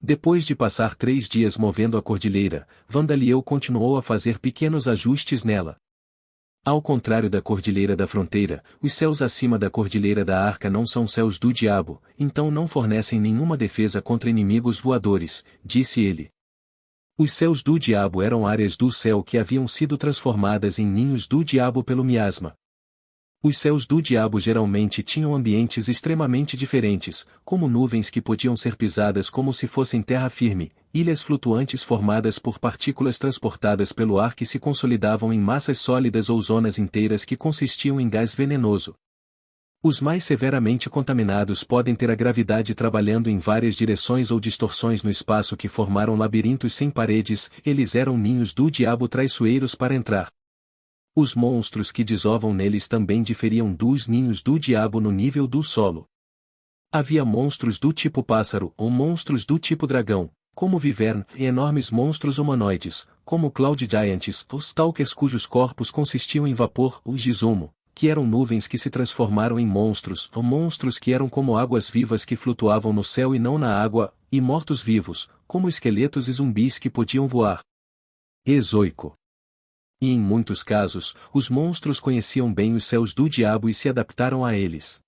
Depois de passar 3 dias movendo a cordilheira, Vandaliel continuou a fazer pequenos ajustes nela. Ao contrário da Cordilheira da Fronteira, os céus acima da Cordilheira da Arca não são céus do diabo, então não fornecem nenhuma defesa contra inimigos voadores, disse ele. Os céus do diabo eram áreas do céu que haviam sido transformadas em ninhos do diabo pelo miasma. Os céus do diabo geralmente tinham ambientes extremamente diferentes, como nuvens que podiam ser pisadas como se fossem terra firme, ilhas flutuantes formadas por partículas transportadas pelo ar que se consolidavam em massas sólidas ou zonas inteiras que consistiam em gás venenoso. Os mais severamente contaminados podem ter a gravidade trabalhando em várias direções ou distorções no espaço que formaram labirintos sem paredes, eles eram ninhos do diabo traiçoeiros para entrar. Os monstros que desovam neles também diferiam dos ninhos do diabo no nível do solo. Havia monstros do tipo pássaro ou monstros do tipo dragão, como Wyvern, e enormes monstros humanoides, como Cloud Giants, os Stalkers cujos corpos consistiam em vapor, os Gizumo, que eram nuvens que se transformaram em monstros, ou monstros que eram como águas vivas que flutuavam no céu e não na água, e mortos-vivos, como esqueletos e zumbis que podiam voar. Ezoico. E em muitos casos, os monstros conheciam bem os céus do diabo e se adaptaram a eles.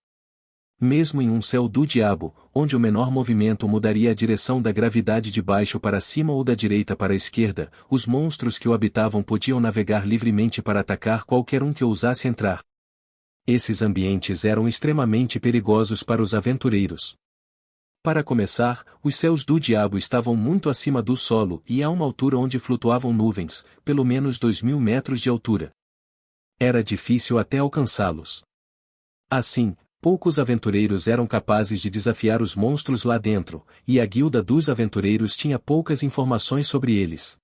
Mesmo em um céu do diabo, onde o menor movimento mudaria a direção da gravidade de baixo para cima ou da direita para a esquerda, os monstros que o habitavam podiam navegar livremente para atacar qualquer um que ousasse entrar. Esses ambientes eram extremamente perigosos para os aventureiros. Para começar, os céus do diabo estavam muito acima do solo e a uma altura onde flutuavam nuvens, pelo menos 2.000 metros de altura. Era difícil até alcançá-los. Assim, poucos aventureiros eram capazes de desafiar os monstros lá dentro, e a guilda dos aventureiros tinha poucas informações sobre eles.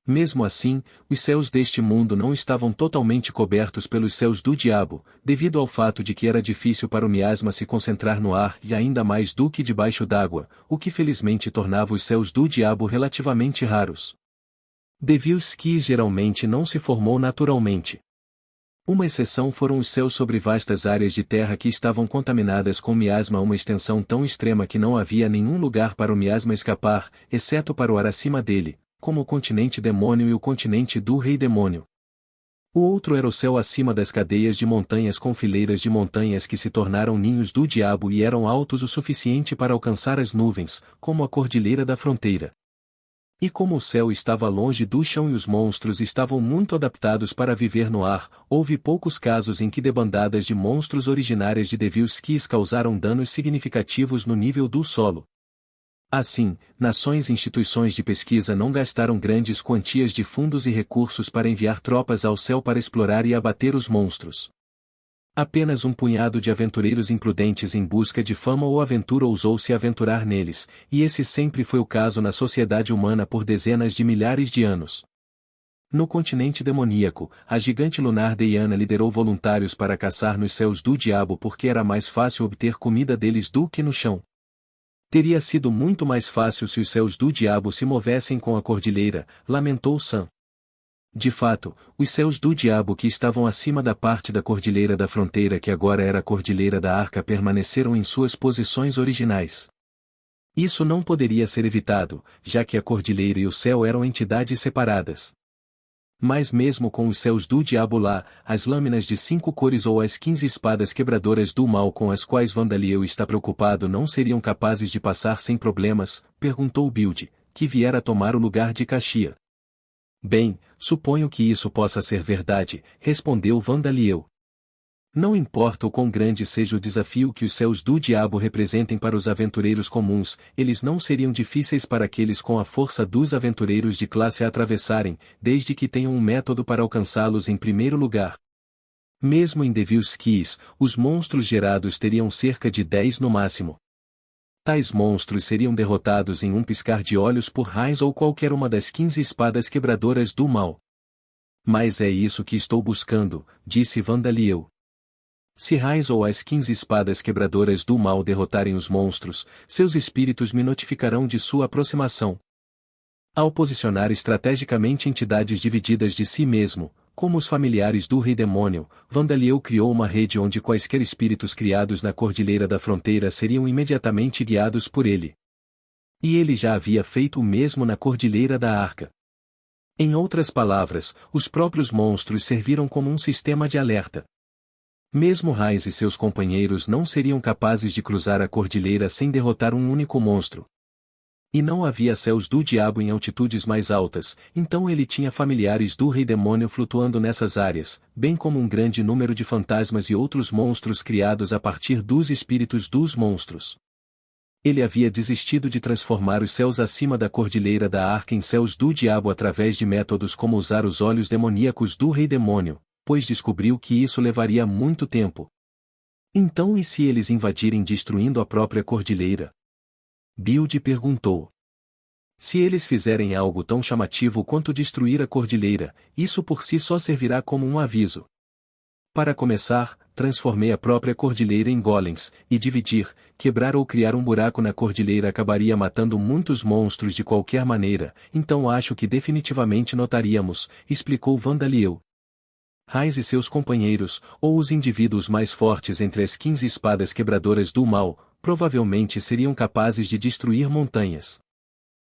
Mesmo assim, os céus deste mundo não estavam totalmente cobertos pelos céus do diabo, devido ao fato de que era difícil para o miasma se concentrar no ar e ainda mais do que debaixo d'água, o que felizmente tornava os céus do diabo relativamente raros. Devilski geralmente não se formou naturalmente. Uma exceção foram os céus sobre vastas áreas de terra que estavam contaminadas com miasma a uma extensão tão extrema que não havia nenhum lugar para o miasma escapar, exceto para o ar acima dele, como o continente demônio e o continente do rei demônio. O outro era o céu acima das cadeias de montanhas com fileiras de montanhas que se tornaram ninhos do diabo e eram altos o suficiente para alcançar as nuvens, como a Cordilheira da Fronteira. E como o céu estava longe do chão e os monstros estavam muito adaptados para viver no ar, houve poucos casos em que debandadas de monstros originárias de Devilskis causaram danos significativos no nível do solo. Assim, nações e instituições de pesquisa não gastaram grandes quantias de fundos e recursos para enviar tropas ao céu para explorar e abater os monstros. Apenas um punhado de aventureiros imprudentes em busca de fama ou aventura ousou se aventurar neles, e esse sempre foi o caso na sociedade humana por dezenas de milhares de anos. No continente demoníaco, a gigante lunar Deiana liderou voluntários para caçar nos céus do diabo porque era mais fácil obter comida deles do que no chão. Teria sido muito mais fácil se os céus do diabo se movessem com a cordilheira, lamentou Sam. De fato, os céus do diabo que estavam acima da parte da Cordilheira da Fronteira que agora era a Cordilheira da Arca permaneceram em suas posições originais. Isso não poderia ser evitado, já que a Cordilheira e o céu eram entidades separadas. Mas mesmo com os céus do diabo lá, as lâminas de 5 cores ou as 15 espadas quebradoras do mal com as quais Vandaliel está preocupado não seriam capazes de passar sem problemas, perguntou Build, que viera tomar o lugar de Kashia. Bem, suponho que isso possa ser verdade, respondeu Vandaliel. Não importa o quão grande seja o desafio que os céus do diabo representem para os aventureiros comuns, eles não seriam difíceis para aqueles com a força dos aventureiros de classe A atravessarem, desde que tenham um método para alcançá-los em primeiro lugar. Mesmo em Devilskis, os monstros gerados teriam cerca de 10 no máximo. Tais monstros seriam derrotados em um piscar de olhos por Raiz ou qualquer uma das 15 espadas quebradoras do mal. Mas é isso que estou buscando, disse Vandaliel. Se Raiz ou as 15 espadas quebradoras do mal derrotarem os monstros, seus espíritos me notificarão de sua aproximação. Ao posicionar estrategicamente entidades divididas de si mesmo, como os familiares do Rei Demônio, Vandaliel criou uma rede onde quaisquer espíritos criados na Cordilheira da Fronteira seriam imediatamente guiados por ele. E ele já havia feito o mesmo na Cordilheira da Arca. Em outras palavras, os próprios monstros serviram como um sistema de alerta. Mesmo Raiz e seus companheiros não seriam capazes de cruzar a cordilheira sem derrotar um único monstro. E não havia céus do diabo em altitudes mais altas, então ele tinha familiares do rei demônio flutuando nessas áreas, bem como um grande número de fantasmas e outros monstros criados a partir dos espíritos dos monstros. Ele havia desistido de transformar os céus acima da cordilheira da Arca em céus do diabo através de métodos como usar os olhos demoníacos do rei demônio, pois descobriu que isso levaria muito tempo. Então e se eles invadirem destruindo a própria cordilheira? Build perguntou. Se eles fizerem algo tão chamativo quanto destruir a cordilheira, isso por si só servirá como um aviso. Para começar, transformei a própria cordilheira em golems, e dividir, quebrar ou criar um buraco na cordilheira acabaria matando muitos monstros de qualquer maneira, então acho que definitivamente notaríamos, explicou Vandaliel. Raiz e seus companheiros, ou os indivíduos mais fortes entre as 15 espadas quebradoras do mal, provavelmente seriam capazes de destruir montanhas.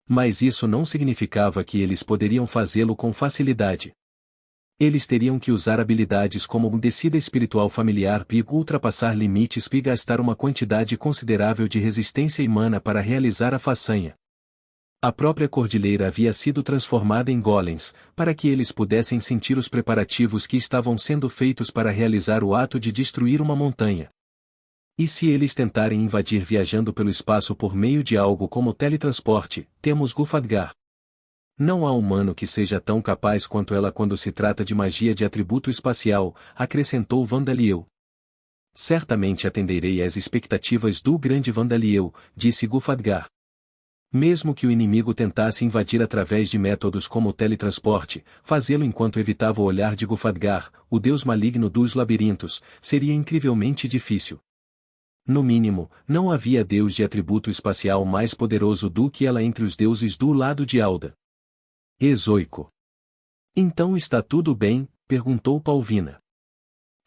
Mas isso não significava que eles poderiam fazê-lo com facilidade. Eles teriam que usar habilidades como um descida espiritual familiar e ultrapassar limites e gastar uma quantidade considerável de resistência e mana para realizar a façanha. A própria cordilheira havia sido transformada em golems, para que eles pudessem sentir os preparativos que estavam sendo feitos para realizar o ato de destruir uma montanha. E se eles tentarem invadir viajando pelo espaço por meio de algo como teletransporte, temos Gufadgar. Não há humano que seja tão capaz quanto ela quando se trata de magia de atributo espacial, acrescentou Vandaliel. Certamente atenderei às expectativas do grande Vandaliel, disse Gufadgar. Mesmo que o inimigo tentasse invadir através de métodos como o teletransporte, fazê-lo enquanto evitava o olhar de Gufadgar, o deus maligno dos labirintos, seria incrivelmente difícil. No mínimo, não havia deus de atributo espacial mais poderoso do que ela entre os deuses do lado de Alda. Ezoico. Então está tudo bem? Perguntou Palvina.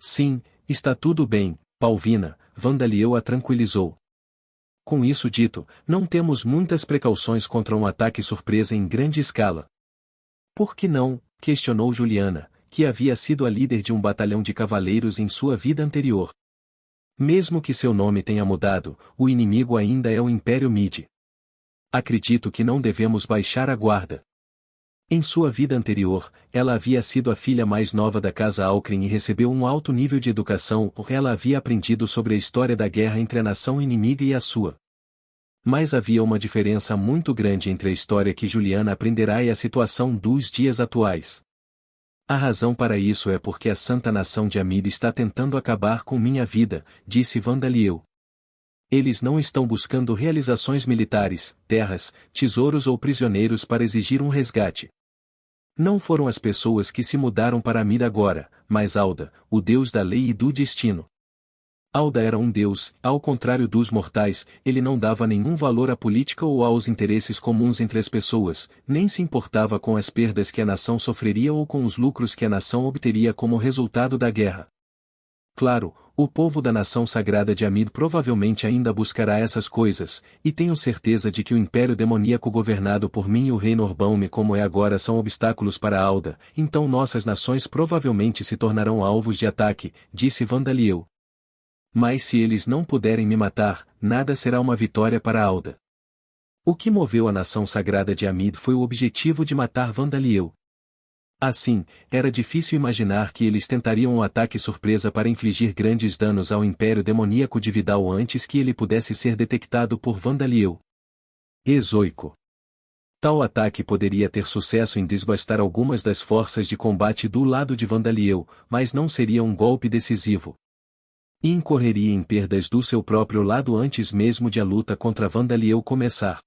Sim, está tudo bem, Palvina, Vandaliel a tranquilizou. Com isso dito, não temos muitas precauções contra um ataque surpresa em grande escala. Por que não? Questionou Juliana, que havia sido a líder de um batalhão de cavaleiros em sua vida anterior. Mesmo que seu nome tenha mudado, o inimigo ainda é o Império Midi. Acredito que não devemos baixar a guarda. Em sua vida anterior, ela havia sido a filha mais nova da casa Alcrin e recebeu um alto nível de educação porque ela havia aprendido sobre a história da guerra entre a nação inimiga e a sua. Mas havia uma diferença muito grande entre a história que Juliana aprenderá e a situação dos dias atuais. A razão para isso é porque a santa nação de Amid está tentando acabar com minha vida, disse Vandaliel. Eles não estão buscando realizações militares, terras, tesouros ou prisioneiros para exigir um resgate. Não foram as pessoas que se mudaram para Amid agora, mas Alda, o deus da lei e do destino. Alda era um deus, ao contrário dos mortais, ele não dava nenhum valor à política ou aos interesses comuns entre as pessoas, nem se importava com as perdas que a nação sofreria ou com os lucros que a nação obteria como resultado da guerra. Claro, o povo da nação sagrada de Amid provavelmente ainda buscará essas coisas, e tenho certeza de que o império demoníaco governado por mim e o rei Norbalme como é agora são obstáculos para Alda, então nossas nações provavelmente se tornarão alvos de ataque, disse Vandaliel. Mas se eles não puderem me matar, nada será uma vitória para Alda. O que moveu a nação sagrada de Amid foi o objetivo de matar Vandaliel. Assim, era difícil imaginar que eles tentariam um ataque surpresa para infligir grandes danos ao Império Demoníaco de Vidal antes que ele pudesse ser detectado por Vandaliel. Ezoico. Tal ataque poderia ter sucesso em desbastar algumas das forças de combate do lado de Vandaliel, mas não seria um golpe decisivo. E incorreria em perdas do seu próprio lado antes mesmo de a luta contra Vandaliel começar.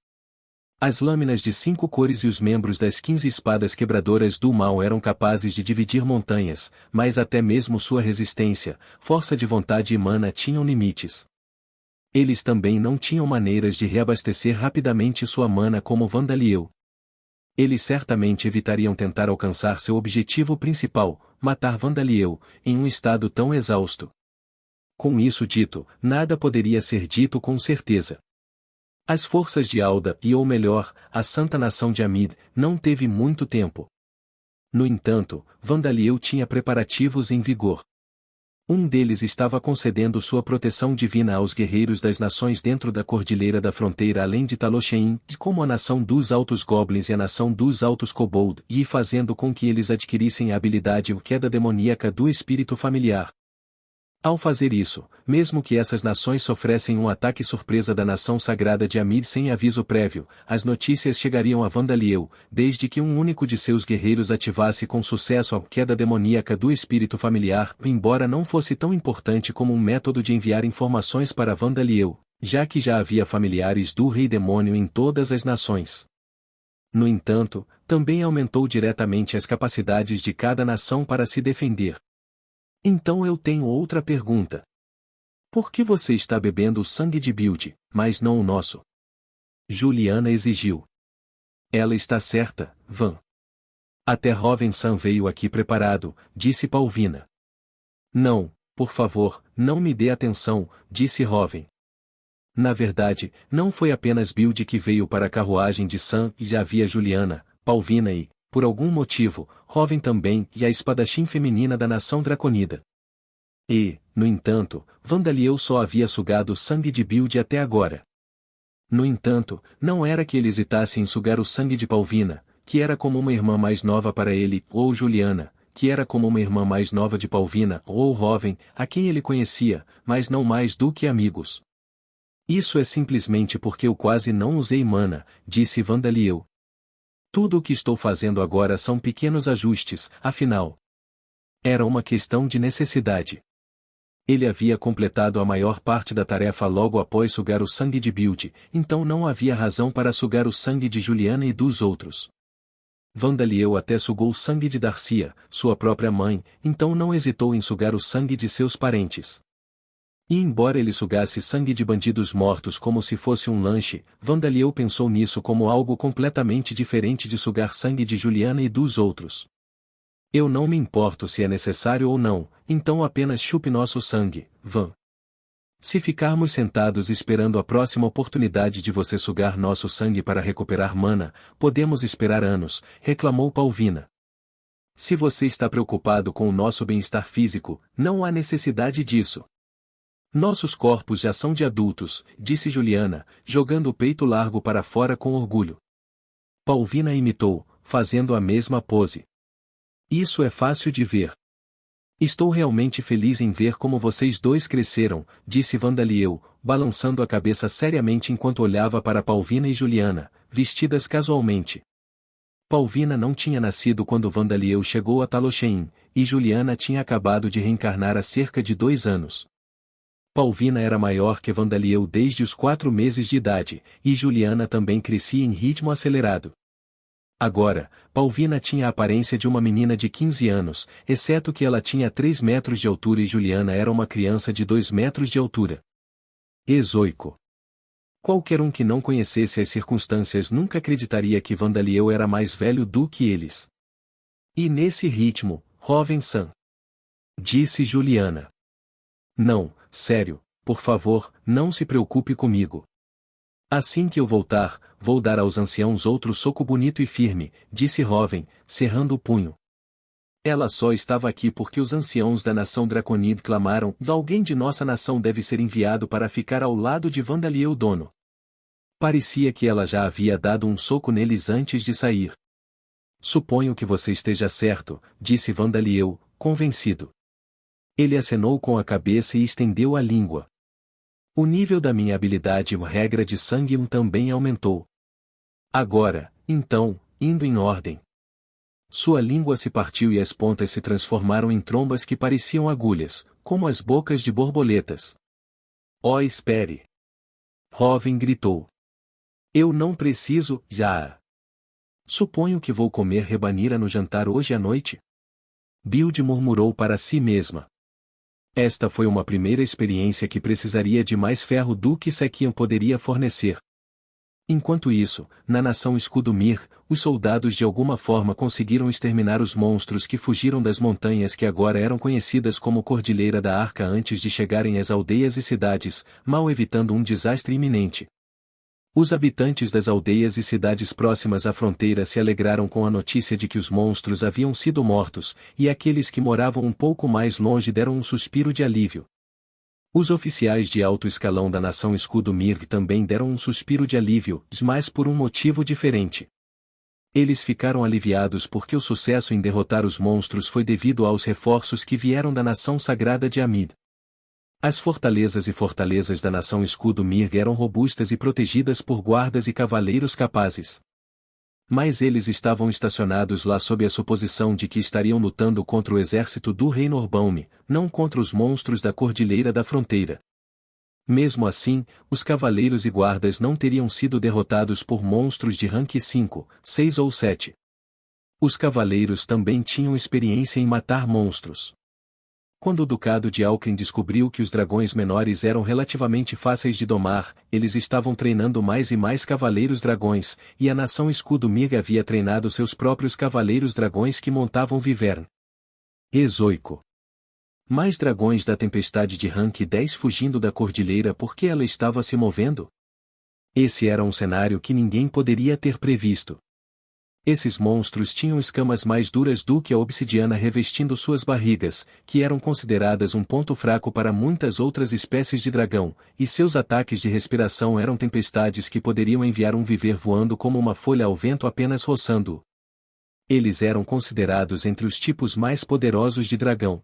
As lâminas de 5 cores e os membros das 15 espadas quebradoras do mal eram capazes de dividir montanhas, mas até mesmo sua resistência, força de vontade e mana tinham limites. Eles também não tinham maneiras de reabastecer rapidamente sua mana como Vandaliel. Eles certamente evitariam tentar alcançar seu objetivo principal, matar Vandaliel, em um estado tão exausto. Com isso dito, nada poderia ser dito com certeza. As forças de Alda, e ou melhor, a santa nação de Amid, não teve muito tempo. No entanto, Vandaliel tinha preparativos em vigor. Um deles estava concedendo sua proteção divina aos guerreiros das nações dentro da Cordilheira da Fronteira além de Talosheim, como a nação dos Altos Goblins e a nação dos Altos Kobold, e fazendo com que eles adquirissem a habilidade ou queda demoníaca do espírito familiar. Ao fazer isso, mesmo que essas nações sofressem um ataque surpresa da nação sagrada de Amid sem aviso prévio, as notícias chegariam a Vandaliel, desde que um único de seus guerreiros ativasse com sucesso a queda demoníaca do espírito familiar, embora não fosse tão importante como um método de enviar informações para Vandaliel, já que já havia familiares do Rei Demônio em todas as nações. No entanto, também aumentou diretamente as capacidades de cada nação para se defender. Então eu tenho outra pergunta. Por que você está bebendo o sangue de Build, mas não o nosso? Juliana exigiu. Ela está certa, Van. Até Roven-san veio aqui preparado, disse Palvina. Não, por favor, não me dê atenção, disse Roven. Na verdade, não foi apenas Build que veio para a carruagem de Sam e já havia Juliana, Palvina e, por algum motivo, Roven também e a espadachim feminina da nação draconida. E, no entanto, Vandaliel só havia sugado o sangue de Build até agora. No entanto, não era que ele hesitasse em sugar o sangue de Palvina, que era como uma irmã mais nova para ele, ou Juliana, que era como uma irmã mais nova de Palvina, ou Roven, a quem ele conhecia, mas não mais do que amigos. Isso é simplesmente porque eu quase não usei mana, disse Vandaliel. Tudo o que estou fazendo agora são pequenos ajustes, afinal. Era uma questão de necessidade. Ele havia completado a maior parte da tarefa logo após sugar o sangue de Build, então não havia razão para sugar o sangue de Juliana e dos outros. Vandaliel até sugou o sangue de Darcia, sua própria mãe, então não hesitou em sugar o sangue de seus parentes. E embora ele sugasse sangue de bandidos mortos como se fosse um lanche, Vandaliel pensou nisso como algo completamente diferente de sugar sangue de Juliana e dos outros. Eu não me importo se é necessário ou não, então apenas chupe nosso sangue, Van. Se ficarmos sentados esperando a próxima oportunidade de você sugar nosso sangue para recuperar mana, podemos esperar anos, reclamou Palvina. Se você está preocupado com o nosso bem-estar físico, não há necessidade disso. Nossos corpos já são de adultos, disse Juliana, jogando o peito largo para fora com orgulho. Palvina imitou, fazendo a mesma pose. Isso é fácil de ver. Estou realmente feliz em ver como vocês dois cresceram, disse Vandaliel, balançando a cabeça seriamente enquanto olhava para Palvina e Juliana, vestidas casualmente. Palvina não tinha nascido quando Vandaliel chegou a Talosheim, e Juliana tinha acabado de reencarnar há cerca de 2 anos. Palvina era maior que Vandaliel desde os 4 meses de idade, e Juliana também crescia em ritmo acelerado. Agora, Palvina tinha a aparência de uma menina de 15 anos, exceto que ela tinha 3 metros de altura e Juliana era uma criança de 2 metros de altura. Ezoico. Qualquer um que não conhecesse as circunstâncias nunca acreditaria que Vandaliel era mais velho do que eles. E nesse ritmo, Roven-san. Disse Juliana. Não, sério, por favor, não se preocupe comigo. Assim que eu voltar, vou dar aos anciãos outro soco bonito e firme, disse Roven, cerrando o punho. Ela só estava aqui porque os anciãos da nação Draconid clamaram: alguém de nossa nação deve ser enviado para ficar ao lado de Vandaliel dono. Parecia que ela já havia dado um soco neles antes de sair. Suponho que você esteja certo, disse Vandaliel, convencido. Ele acenou com a cabeça e estendeu a língua. O nível da minha habilidade e regra de sangue também aumentou. Agora, então, indo em ordem. Sua língua se partiu e as pontas se transformaram em trombas que pareciam agulhas, como as bocas de borboletas. Oh, espere! Roven gritou. Eu não preciso, já. Suponho que vou comer rebanira no jantar hoje à noite? Build murmurou para si mesma. Esta foi uma primeira experiência que precisaria de mais ferro do que Sekian poderia fornecer. Enquanto isso, na nação Skudumir, os soldados de alguma forma conseguiram exterminar os monstros que fugiram das montanhas que agora eram conhecidas como Cordilheira da Arca antes de chegarem às aldeias e cidades, mal evitando um desastre iminente. Os habitantes das aldeias e cidades próximas à fronteira se alegraram com a notícia de que os monstros haviam sido mortos, e aqueles que moravam um pouco mais longe deram um suspiro de alívio. Os oficiais de alto escalão da nação Escudo Mirg também deram um suspiro de alívio, mas por um motivo diferente. Eles ficaram aliviados porque o sucesso em derrotar os monstros foi devido aos reforços que vieram da nação sagrada de Amid. As fortalezas e fortalezas da nação Escudo Mirg eram robustas e protegidas por guardas e cavaleiros capazes. Mas eles estavam estacionados lá sob a suposição de que estariam lutando contra o exército do rei Norbaum, não contra os monstros da Cordilheira da Fronteira. Mesmo assim, os cavaleiros e guardas não teriam sido derrotados por monstros de rank 5, 6 ou 7. Os cavaleiros também tinham experiência em matar monstros. Quando o Ducado de Alcrin descobriu que os dragões menores eram relativamente fáceis de domar, eles estavam treinando mais e mais cavaleiros dragões, e a nação Escudo Mirg havia treinado seus próprios cavaleiros dragões que montavam Vivern. Ezoico. Mais dragões da tempestade de rank 10 fugindo da cordilheira porque ela estava se movendo? Esse era um cenário que ninguém poderia ter previsto. Esses monstros tinham escamas mais duras do que a obsidiana revestindo suas barrigas, que eram consideradas um ponto fraco para muitas outras espécies de dragão, e seus ataques de respiração eram tempestades que poderiam enviar um viver voando como uma folha ao vento apenas roçando-o. Eles eram considerados entre os tipos mais poderosos de dragão.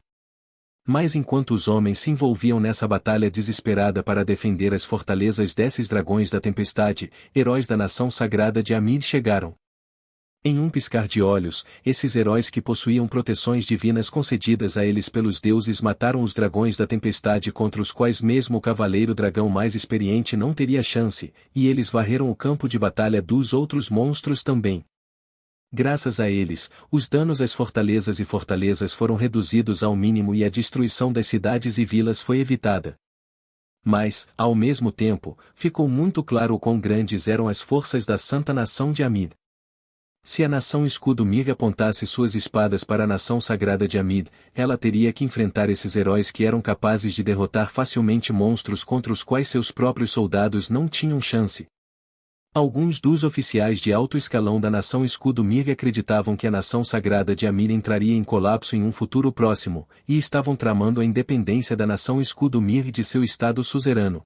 Mas enquanto os homens se envolviam nessa batalha desesperada para defender as fortalezas desses dragões da tempestade, heróis da nação sagrada de Amid chegaram. Em um piscar de olhos, esses heróis que possuíam proteções divinas concedidas a eles pelos deuses mataram os dragões da tempestade contra os quais mesmo o cavaleiro dragão mais experiente não teria chance, e eles varreram o campo de batalha dos outros monstros também. Graças a eles, os danos às fortalezas e fortalezas foram reduzidos ao mínimo e a destruição das cidades e vilas foi evitada. Mas, ao mesmo tempo, ficou muito claro o quão grandes eram as forças da Santa Nação de Amid. Se a nação Escudo Mirg apontasse suas espadas para a nação sagrada de Amid, ela teria que enfrentar esses heróis que eram capazes de derrotar facilmente monstros contra os quais seus próprios soldados não tinham chance. Alguns dos oficiais de alto escalão da nação Escudo Mirg acreditavam que a nação sagrada de Amid entraria em colapso em um futuro próximo, e estavam tramando a independência da nação Escudo Mirg de seu estado suzerano.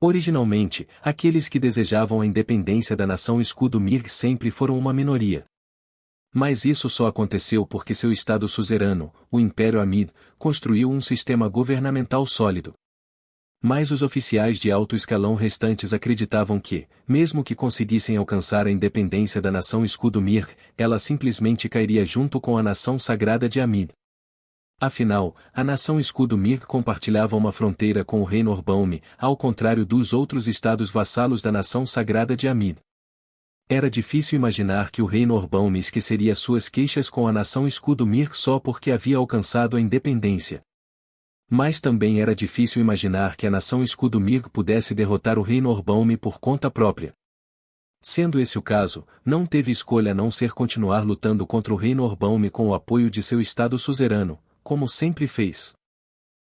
Originalmente, aqueles que desejavam a independência da nação Escudo Mirg sempre foram uma minoria. Mas isso só aconteceu porque seu estado suzerano, o Império Amid, construiu um sistema governamental sólido. Mas os oficiais de alto escalão restantes acreditavam que, mesmo que conseguissem alcançar a independência da nação Escudo Mirg, ela simplesmente cairia junto com a nação sagrada de Amid. Afinal, a nação Escudo Mirg compartilhava uma fronteira com o rei Norbaum, ao contrário dos outros estados vassalos da nação sagrada de Amid. Era difícil imaginar que o rei Norbaum esqueceria suas queixas com a nação Escudo Mirg só porque havia alcançado a independência. Mas também era difícil imaginar que a nação Escudo Mirg pudesse derrotar o rei Norbaum por conta própria. Sendo esse o caso, não teve escolha a não ser continuar lutando contra o rei Norbaum com o apoio de seu estado suzerano, como sempre fez.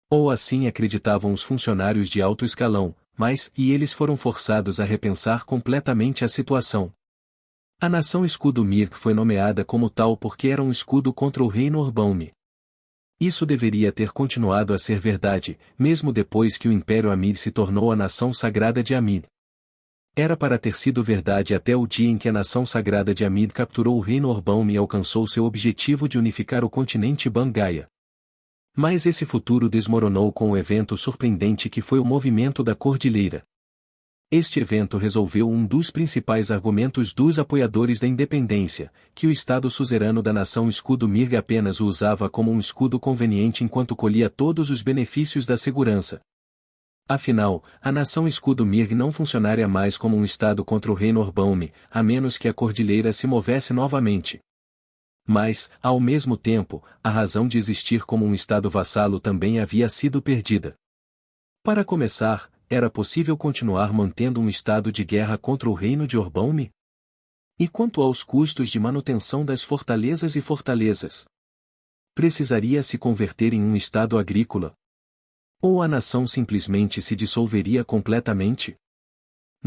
Ou assim acreditavam os funcionários de alto escalão, mas, e eles foram forçados a repensar completamente a situação. A nação Escudo Mirg foi nomeada como tal porque era um escudo contra o rei Norbaum. Isso deveria ter continuado a ser verdade, mesmo depois que o Império Amid se tornou a nação sagrada de Amid. Era para ter sido verdade até o dia em que a nação sagrada de Amid capturou o rei Norbaum e alcançou seu objetivo de unificar o continente Bangaia. Mas esse futuro desmoronou com o evento surpreendente que foi o movimento da Cordilheira. Este evento resolveu um dos principais argumentos dos apoiadores da independência, que o Estado suzerano da nação Escudo Mirg apenas o usava como um escudo conveniente enquanto colhia todos os benefícios da segurança. Afinal, a nação Escudo Mirg não funcionaria mais como um Estado contra o rei Norbaum, a menos que a Cordilheira se movesse novamente. Mas, ao mesmo tempo, a razão de existir como um estado vassalo também havia sido perdida. Para começar, era possível continuar mantendo um estado de guerra contra o reino de Orbaum? E quanto aos custos de manutenção das fortalezas e fortalezas? Precisaria se converter em um estado agrícola? Ou a nação simplesmente se dissolveria completamente?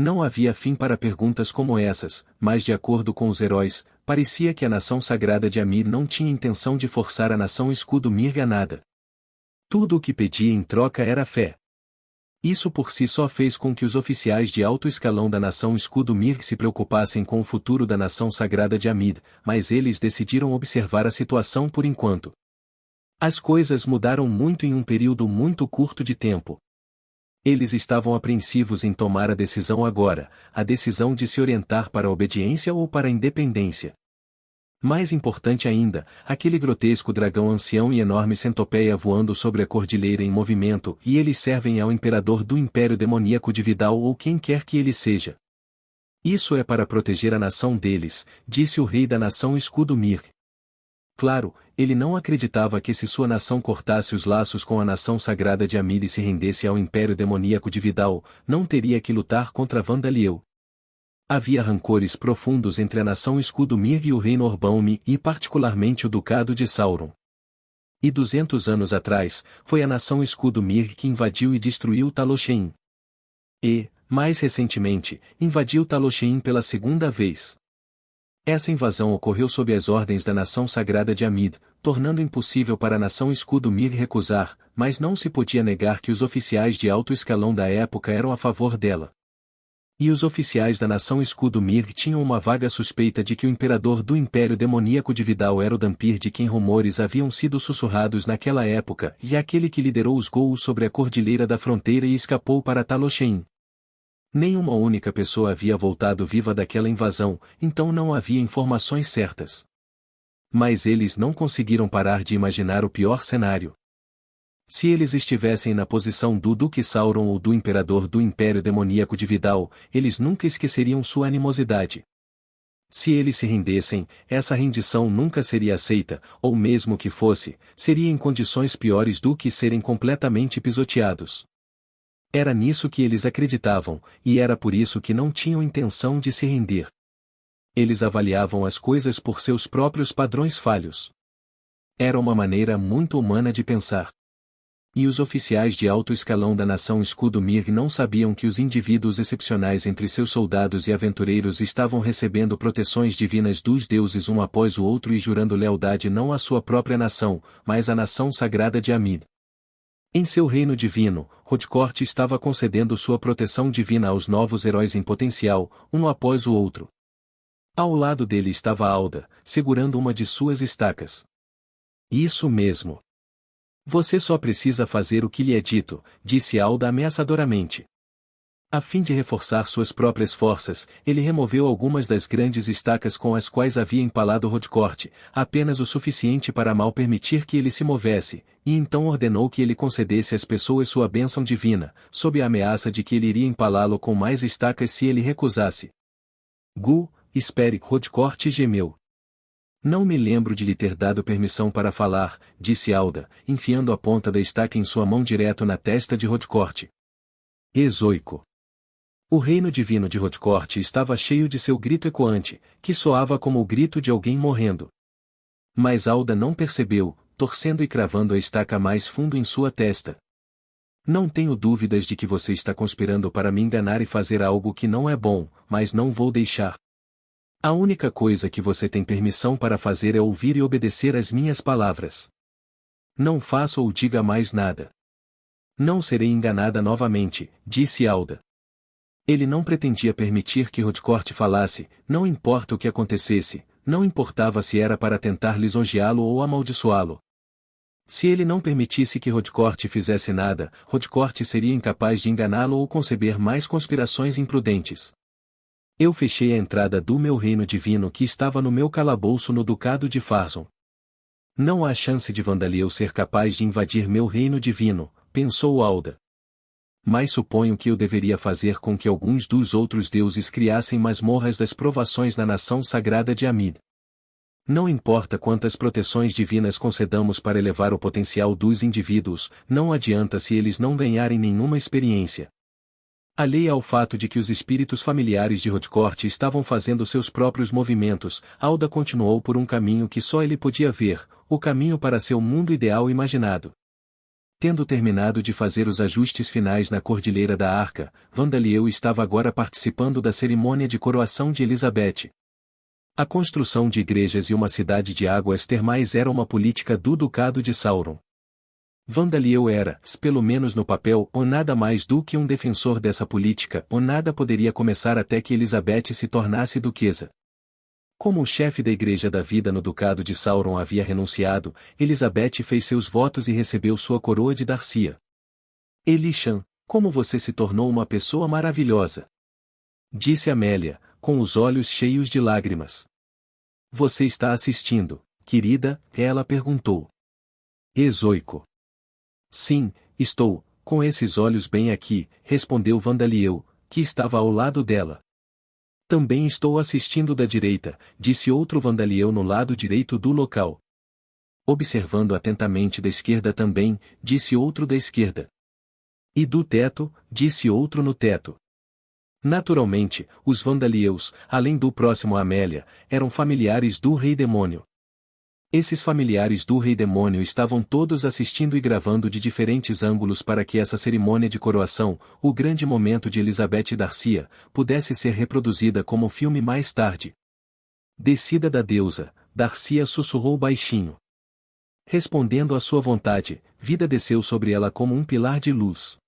Não havia fim para perguntas como essas, mas de acordo com os heróis, parecia que a nação sagrada de Amir não tinha intenção de forçar a nação Escudo Mirg a nada. Tudo o que pedia em troca era fé. Isso por si só fez com que os oficiais de alto escalão da nação Escudo Mirg se preocupassem com o futuro da nação sagrada de Amid, mas eles decidiram observar a situação por enquanto. As coisas mudaram muito em um período muito curto de tempo. Eles estavam apreensivos em tomar a decisão agora, a decisão de se orientar para a obediência ou para a independência. Mais importante ainda, aquele grotesco dragão ancião e enorme centopeia voando sobre a cordilheira em movimento, e eles servem ao imperador do Império Demoníaco de Vidal ou quem quer que ele seja. Isso é para proteger a nação deles, disse o rei da nação Escudo Mirg. Claro, ele não acreditava que se sua nação cortasse os laços com a nação sagrada de Amir e se rendesse ao Império Demoníaco de Vidal, não teria que lutar contra Vandaliel. Havia rancores profundos entre a nação Escudo Mirg e o reino Orbaumi e particularmente o ducado de Sauron. E 200 anos atrás, foi a nação Escudo Mirg que invadiu e destruiu Talosheim. E, mais recentemente, invadiu Talosheim pela segunda vez. Essa invasão ocorreu sob as ordens da nação sagrada de Amid, tornando impossível para a nação Escudo Mirg recusar, mas não se podia negar que os oficiais de alto escalão da época eram a favor dela. E os oficiais da nação Escudo Mirg tinham uma vaga suspeita de que o imperador do Império Demoníaco de Vidal era o Dhampir de quem rumores haviam sido sussurrados naquela época e aquele que liderou os Goa'uld sobre a cordilheira da fronteira e escapou para Talosheim. Nenhuma única pessoa havia voltado viva daquela invasão, então não havia informações certas. Mas eles não conseguiram parar de imaginar o pior cenário. Se eles estivessem na posição do Duque Sauron ou do Imperador do Império Demoníaco de Vidal, eles nunca esqueceriam sua animosidade. Se eles se rendessem, essa rendição nunca seria aceita, ou mesmo que fosse, seria em condições piores do que serem completamente pisoteados. Era nisso que eles acreditavam, e era por isso que não tinham intenção de se render. Eles avaliavam as coisas por seus próprios padrões falhos. Era uma maneira muito humana de pensar. E os oficiais de alto escalão da nação Escudo Mirg não sabiam que os indivíduos excepcionais entre seus soldados e aventureiros estavam recebendo proteções divinas dos deuses um após o outro e jurando lealdade não à sua própria nação, mas à nação sagrada de Amid. Em seu reino divino, Rodkort estava concedendo sua proteção divina aos novos heróis em potencial, um após o outro. Ao lado dele estava Alda, segurando uma de suas estacas. Isso mesmo. Você só precisa fazer o que lhe é dito, disse Alda ameaçadoramente. A fim de reforçar suas próprias forças, ele removeu algumas das grandes estacas com as quais havia empalado Rodkort, apenas o suficiente para mal permitir que ele se movesse, e então ordenou que ele concedesse às pessoas sua bênção divina, sob a ameaça de que ele iria empalá-lo com mais estacas se ele recusasse. Espere, Rodkort gemeu. Não me lembro de lhe ter dado permissão para falar, disse Alda, enfiando a ponta da estaca em sua mão direto na testa de Rodkort. Ezoico. O reino divino de Rodkort estava cheio de seu grito ecoante, que soava como o grito de alguém morrendo. Mas Alda não percebeu, torcendo e cravando a estaca mais fundo em sua testa. Não tenho dúvidas de que você está conspirando para me enganar e fazer algo que não é bom, mas não vou deixar. A única coisa que você tem permissão para fazer é ouvir e obedecer às minhas palavras. Não faça ou diga mais nada. Não serei enganada novamente, disse Alda. Ele não pretendia permitir que Rodkort falasse, não importa o que acontecesse, não importava se era para tentar lisonjeá-lo ou amaldiçoá-lo. Se ele não permitisse que Rodkort fizesse nada, Rodkort seria incapaz de enganá-lo ou conceber mais conspirações imprudentes. Eu fechei a entrada do meu reino divino que estava no meu calabouço no Ducado de Farzon. Não há chance de Vandaliel ser capaz de invadir meu reino divino, pensou Alda. Mas suponho que eu deveria fazer com que alguns dos outros deuses criassem masmorras das provações na nação sagrada de Amid. Não importa quantas proteções divinas concedamos para elevar o potencial dos indivíduos, não adianta se eles não ganharem nenhuma experiência. Alheia ao fato de que os espíritos familiares de Rodkort estavam fazendo seus próprios movimentos, Alda continuou por um caminho que só ele podia ver, o caminho para seu mundo ideal imaginado. Tendo terminado de fazer os ajustes finais na cordilheira da Arca, Vandalieu estava agora participando da cerimônia de coroação de Elizabeth. A construção de igrejas e uma cidade de águas termais era uma política do Ducado de Sauron. Vandalieu era, pelo menos no papel, ou nada mais do que um defensor dessa política, ou nada poderia começar até que Elizabeth se tornasse duquesa. Como o chefe da Igreja da Vida no Ducado de Sauron havia renunciado, Elizabeth fez seus votos e recebeu sua coroa de Darcia. Elishan, como você se tornou uma pessoa maravilhosa! Disse Amélia, com os olhos cheios de lágrimas. Você está assistindo, querida? Ela perguntou. Ezoico. Sim, estou, com esses olhos bem aqui, respondeu Vandalieu, que estava ao lado dela. Também estou assistindo da direita, disse outro Vandalieu no lado direito do local. Observando atentamente da esquerda também, disse outro da esquerda. E do teto, disse outro no teto. Naturalmente, os Vandalieus, além do próximo a Amélia, eram familiares do Rei Demônio. Esses familiares do Rei Demônio estavam todos assistindo e gravando de diferentes ângulos para que essa cerimônia de coroação, o grande momento de Elizabeth Darcia, pudesse ser reproduzida como filme mais tarde. Descida da deusa, Darcia sussurrou baixinho. Respondendo à sua vontade, vida desceu sobre ela como um pilar de luz.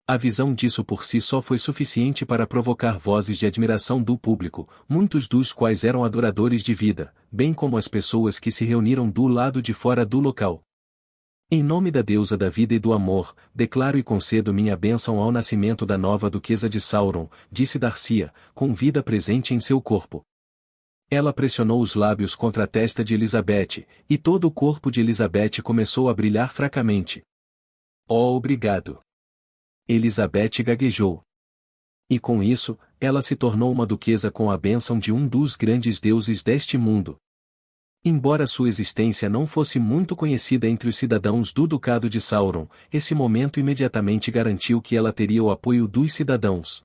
A visão disso por si só foi suficiente para provocar vozes de admiração do público, muitos dos quais eram adoradores de vida, bem como as pessoas que se reuniram do lado de fora do local. Em nome da deusa da vida e do amor, declaro e concedo minha bênção ao nascimento da nova duquesa de Sauron, disse Darcia, com vida presente em seu corpo. Ela pressionou os lábios contra a testa de Elizabeth, e todo o corpo de Elizabeth começou a brilhar fracamente. Oh, obrigado! Elizabeth gaguejou. E com isso, ela se tornou uma duquesa com a bênção de um dos grandes deuses deste mundo. Embora sua existência não fosse muito conhecida entre os cidadãos do Ducado de Sauron, esse momento imediatamente garantiu que ela teria o apoio dos cidadãos.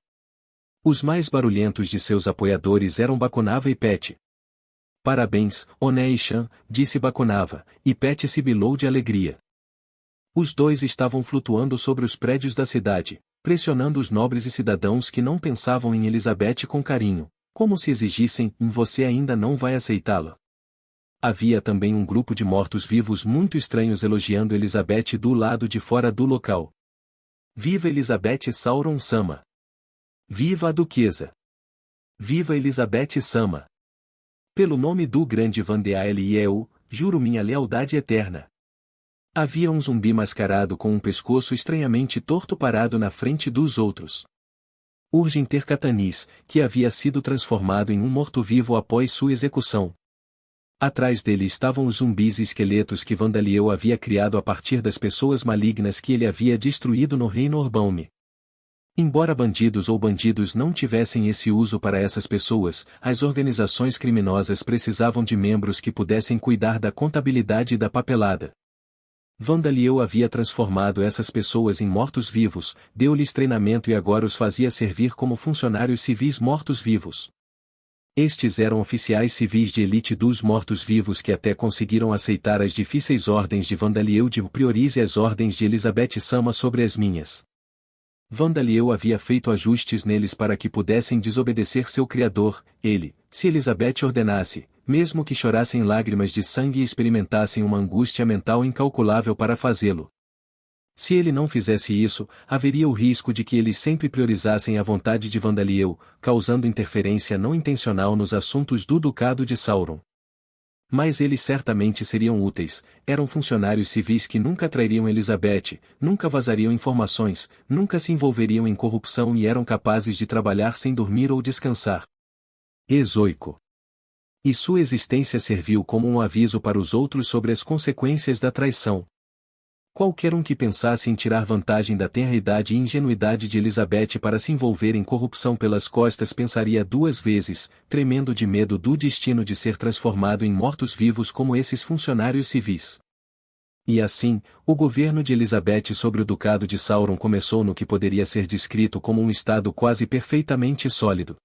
Os mais barulhentos de seus apoiadores eram Baconava e Pet. Parabéns, Oné e Shan, disse Baconava, e Pet sibilou de alegria. Os dois estavam flutuando sobre os prédios da cidade, pressionando os nobres e cidadãos que não pensavam em Elizabeth com carinho, como se exigissem, você ainda não vai aceitá-la. Havia também um grupo de mortos-vivos muito estranhos elogiando Elizabeth do lado de fora do local. Viva Elizabeth Sauron Sama! Viva a duquesa! Viva Elizabeth Sama! Pelo nome do grande Vandeael, juro minha lealdade eterna. Havia um zumbi mascarado com um pescoço estranhamente torto parado na frente dos outros. Urgin-Ter Catanis, que havia sido transformado em um morto-vivo após sua execução. Atrás dele estavam os zumbis e esqueletos que Vandalieu havia criado a partir das pessoas malignas que ele havia destruído no Reino Orbaume. Embora bandidos ou bandidos não tivessem esse uso para essas pessoas, as organizações criminosas precisavam de membros que pudessem cuidar da contabilidade e da papelada. Vandalieu havia transformado essas pessoas em mortos-vivos, deu-lhes treinamento e agora os fazia servir como funcionários civis mortos-vivos. Estes eram oficiais civis de elite dos mortos-vivos que até conseguiram aceitar as difíceis ordens de Vandalieu de priorize as ordens de Elizabeth Sama sobre as minhas. Vandalieu havia feito ajustes neles para que pudessem desobedecer seu criador, ele, se Elizabeth ordenasse, mesmo que chorassem lágrimas de sangue e experimentassem uma angústia mental incalculável para fazê-lo. Se ele não fizesse isso, haveria o risco de que eles sempre priorizassem a vontade de Vandalieu, causando interferência não intencional nos assuntos do Ducado de Sauron. Mas eles certamente seriam úteis, eram funcionários civis que nunca trairiam Elizabeth, nunca vazariam informações, nunca se envolveriam em corrupção e eram capazes de trabalhar sem dormir ou descansar. Ezoico. E sua existência serviu como um aviso para os outros sobre as consequências da traição. Qualquer um que pensasse em tirar vantagem da tenra-idade e ingenuidade de Elizabeth para se envolver em corrupção pelas costas pensaria duas vezes, tremendo de medo do destino de ser transformado em mortos-vivos como esses funcionários civis. E assim, o governo de Elizabeth sobre o Ducado de Sauron começou no que poderia ser descrito como um estado quase perfeitamente sólido.